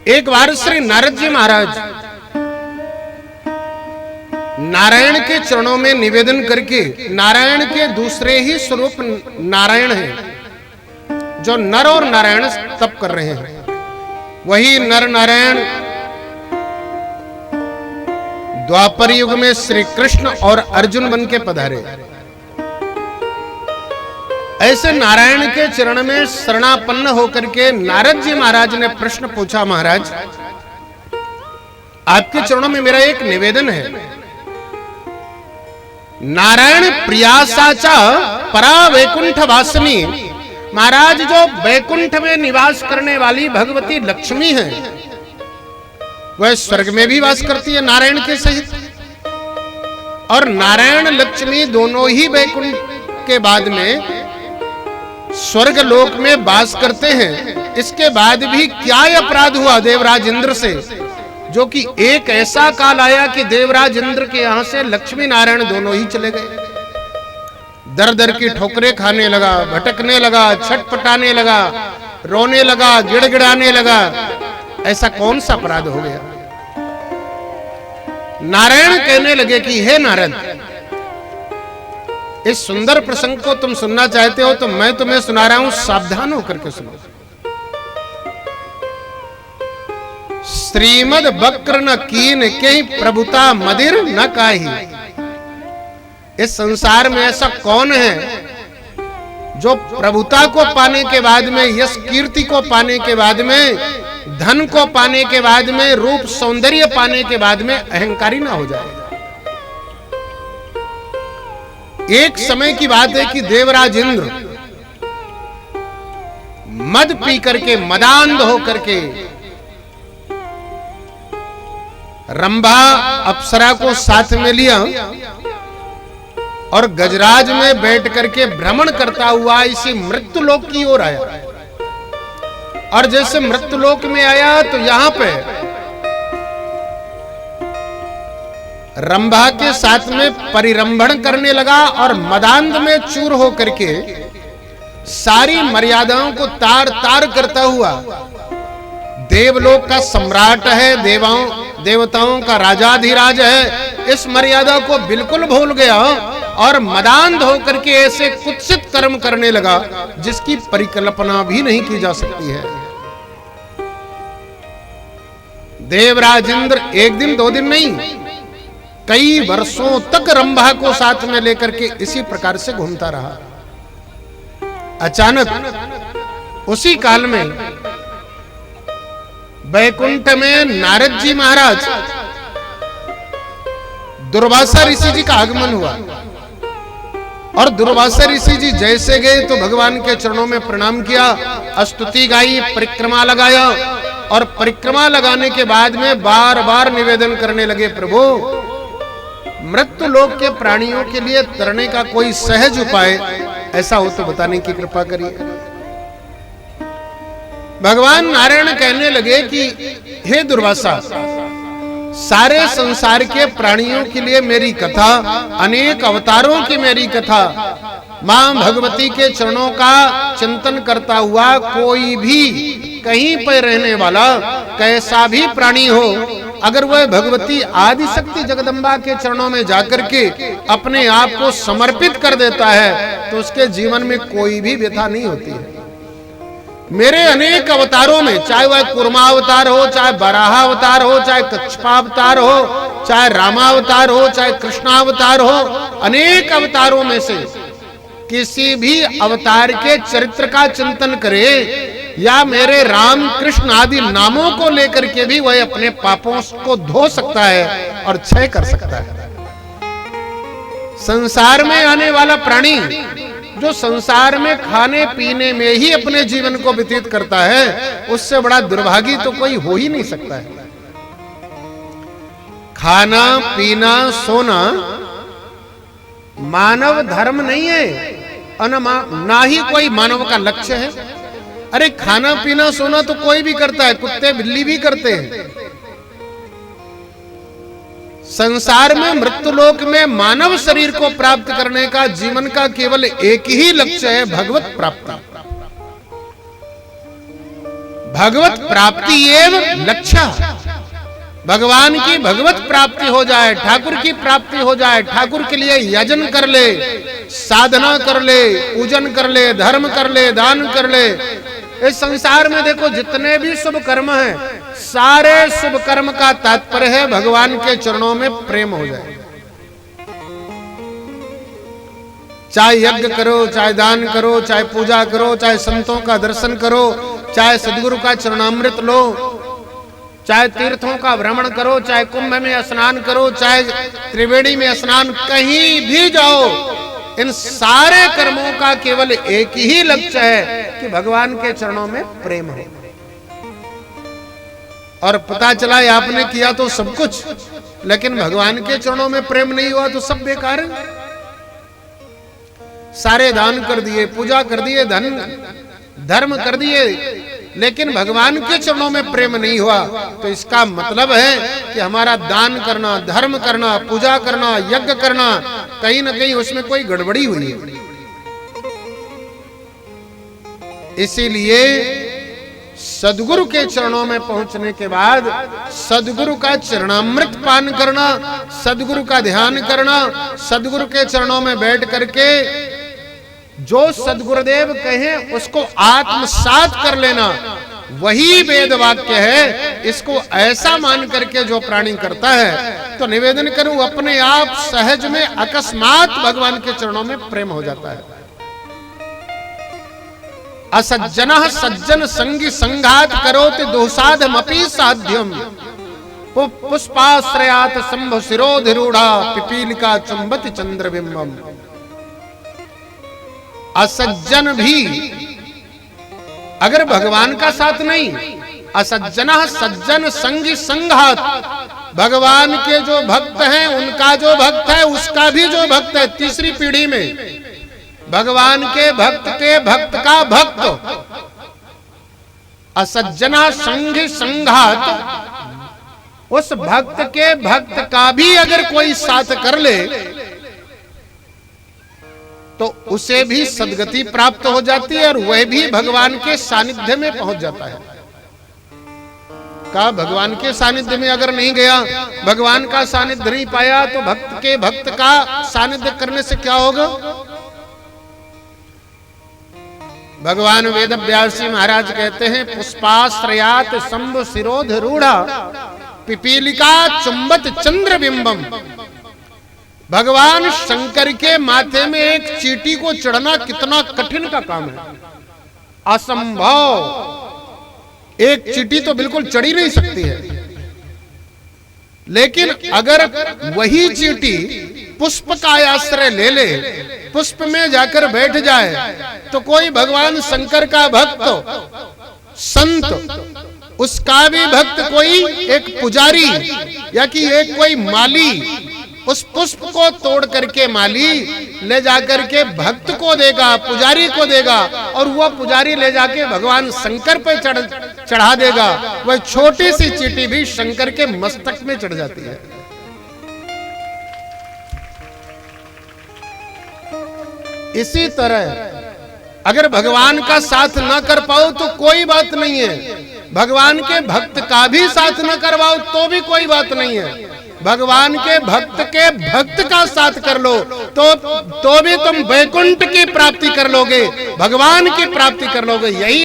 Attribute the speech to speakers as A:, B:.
A: एक बार श्री नारद जी महाराज नारायण के चरणों में निवेदन करके, नारायण के दूसरे ही स्वरूप नारायण हैं, जो नर और नारायण तप कर रहे हैं, वही नर नारायण द्वापर युग में श्री कृष्ण और अर्जुन बन के पधारे। ऐसे नारायण के चरण में शरणापन्न होकर के नारद जी महाराज ने प्रश्न पूछा, महाराज आपके चरणों में मेरा एक निवेदन है। नारायण प्रियासाचा परा वैकुंठ वासिनी, महाराज जो वैकुंठ में निवास करने वाली भगवती लक्ष्मी है, वह स्वर्ग में भी वास करती है नारायण के सहित, और नारायण लक्ष्मी दोनों ही वैकुंठ के बाद में स्वर्ग लोक में वास करते हैं। इसके बाद भी क्या अपराध हुआ देवराज इंद्र से, जो कि एक ऐसा काल आया कि देवराज इंद्र के यहां से लक्ष्मी नारायण दोनों ही चले गए। दर दर की ठोकरें खाने लगा, भटकने लगा, छटपटाने लगा, रोने लगा, गिड़गिड़ाने लगा। ऐसा कौन सा अपराध हो गया? नारायण कहने लगे कि हे नारद, इस सुंदर प्रसंग को तुम सुनना चाहते हो तो मैं तुम्हें सुना रहा हूं, सावधान होकर के सुनो। श्रीमद बक्र न कीन के प्रभुता मदिर न काही। इस संसार में ऐसा कौन है जो प्रभुता को पाने के बाद में, यश कीर्ति को पाने के बाद में, धन को पाने के बाद में, रूप सौंदर्य पाने के बाद में अहंकारी ना हो जाए। एक समय की बात है कि देवराज इंद्र मद पी करके, मदांध होकर के रंभा अप्सरा को साथ में लिया और गजराज में बैठ करके भ्रमण करता हुआ इसी मृत्युलोक की ओर आया। और जैसे मृत्युलोक में आया तो यहां पे रंभा के साथ में परिरंभण करने लगा और मदांध में चूर होकर के सारी मर्यादाओं को तार तार करता हुआ, देवलोक का सम्राट है, देवताओं का राजाधिराज है, इस मर्यादा को बिल्कुल भूल गया और मदांध होकर के ऐसे कुत्सित कर्म करने लगा जिसकी परिकल्पना भी नहीं की जा सकती है। देवराज इंद्र एक दिन दो दिन नहीं, कई वर्षों तक रंभा को साथ में लेकर के इसी प्रकार से घूमता रहा। अचानक उसी काल में वैकुंठ में नारद जी महाराज, दुर्वासा ऋषि जी का आगमन हुआ। और दुर्वासा ऋषि जी जैसे गए तो भगवान के चरणों में प्रणाम किया, स्तुति गाई, परिक्रमा लगाया। और परिक्रमा लगाने के बाद में बार बार निवेदन करने लगे, प्रभु मृत्यु लोक के प्राणियों के लिए तरने का कोई सहज उपाय ऐसा हो तो बताने की कृपा करिए। भगवान नारायण कहने लगे कि हे दुर्वासा, सारे संसार के प्राणियों के लिए मेरी कथा, अनेक अवतारों की मेरी कथा, मां भगवती के चरणों का चिंतन करता हुआ कोई भी कहीं पर रहने वाला कैसा भी प्राणी हो, अगर वह भगवती आदि शक्ति जगदम्बा के चरणों में जाकर के अपने आप को समर्पित कर देता है तो उसके जीवन में कोई भी व्यथा नहीं होती है। मेरे अनेक अवतारों में, चाहे वह कूर्मावतार हो, चाहे बराहावतार हो, चाहे कच्छपावतार हो, चाहे रामावतार हो, चाहे कृष्णावतार हो, अनेक अवतारों में से किसी भी अवतार के चरित्र का चिंतन करे या मेरे राम कृष्ण आदि नामों को लेकर के भी वह अपने पापों को धो सकता है और क्षय कर सकता है। संसार में आने वाला प्राणी जो संसार में खाने पीने में ही अपने जीवन को व्यतीत करता है, उससे बड़ा दुर्भागी तो कोई हो ही नहीं सकता है। खाना पीना सोना मानव धर्म नहीं है, ना ही कोई मानव का लक्ष्य है। अरे खाना पीना सोना तो कोई भी करता है, कुत्ते बिल्ली भी करते हैं। संसार में मृत्युलोक में मानव शरीर को प्राप्त करने का जीवन का केवल एक ही लक्ष्य है, भगवत प्राप्ति। भगवत प्राप्ति एवं लक्ष्य, भगवान की भगवत प्राप्ति हो जाए, ठाकुर की प्राप्ति हो जाए, ठाकुर के लिए यजन कर ले, साधना कर ले, पूजन कर ले, धर्म कर ले, दान कर ले। इस संसार में देखो जितने भी शुभ कर्म हैं, सारे शुभ कर्म का तात्पर्य है भगवान के चरणों में प्रेम हो जाए। चाहे यज्ञ करो, चाहे दान करो, चाहे पूजा करो, चाहे संतों का दर्शन करो, चाहे सदगुरु का चरणामृत लो, चाहे तीर्थों का भ्रमण करो, चाहे कुंभ में स्नान करो, चाहे त्रिवेणी में स्नान, कहीं भी जाओ, इन सारे कर्मों का केवल एक ही लक्ष्य है कि भगवान के चरणों में प्रेम हो। और पता चला आपने किया तो सब कुछ, लेकिन भगवान के चरणों में प्रेम नहीं हुआ तो सब बेकार है। सारे दान कर दिए, पूजा कर दिए, धर्म कर दिए, लेकिन भगवान के चरणों में प्रेम नहीं हुआ, तो इसका मतलब है कि हमारा दान करना, धर्म करना, पूजा करना, यज्ञ करना, कहीं ना कहीं उसमें कोई गड़बड़ी हुई है। इसीलिए सदगुरु के चरणों में पहुंचने के बाद सदगुरु का चरणामृत पान करना, सदगुरु का ध्यान करना, सदगुरु के चरणों में बैठ करके जो सदगुरुदेव कहें उसको आत्मसात कर लेना, वही वेद वाक्य है। इसको ऐसा मान करके जो प्राणी करता है, तो निवेदन करूं अपने आप सहज में अकस्मात भगवान के चरणों में प्रेम हो जाता है। असज्जनः सज्जन संगी संघात करोति दोषाधमपि साध्यम, पुष्पाश्रयात संभ शिरोधिरूढ़ा पिपीलिका चुंबति चंद्रबिंबम। असज्जन भी अगर भगवान का साथ नहीं, असज्जनः सज्जन संगी संघात, भगवान के जो भक्त हैं उनका जो भक्त है उसका भी जो भक्त है, तीसरी पीढ़ी में भगवान के भक्त का भक्त, असज्जना संगी संघात, उस भक्त के भक्त का भी अगर कोई साथ कर ले तो उसे भी सद्गति प्राप्त हो जाती है और वह भी भगवान के सानिध्य में पहुंच जाता है। का भगवान के सानिध्य में अगर नहीं गया, भगवान का सानिध्य नहीं पाया, तो भक्त के भक्त का सानिध्य करने से क्या होगा? भगवान वेद व्यासी महाराज कहते हैं, पुष्पाश्रयात शंभु शिरोधिरूढ़ा पिपीलिका चुंबत चंद्रबिंबम। भगवान शंकर के माथे में एक चींटी को चढ़ना कितना कठिन का काम है, असंभव। एक चींटी तो बिल्कुल चढ़ी नहीं सकती है, लेकिन अगर वही चींटी पुष्प का आश्रय ले ले, पुष्प में जाकर बैठ जाए, तो कोई भगवान शंकर का भक्त संत, उसका भी भक्त कोई एक पुजारी या कि एक कोई माली उस पुष्प को तोड़ करके माली ले जाकर के भक्त को देगा, पुजारी को देगा, और वह पुजारी ले जाके भगवान शंकर पे चढ़ा देगा। वह छोटी सी चींटी भी शंकर के मस्तक में चढ़ जाती है। इसी तरह अगर भगवान का साथ ना कर पाओ तो कोई बात नहीं है, भगवान के भक्त का भी साथ न करवाओ तो भी कोई बात नहीं है, भगवान के भक्त का साथ कर लो तो भी तुम वैकुंठ की प्राप्ति कर लोगे, भगवान की प्राप्ति कर लोगे। यही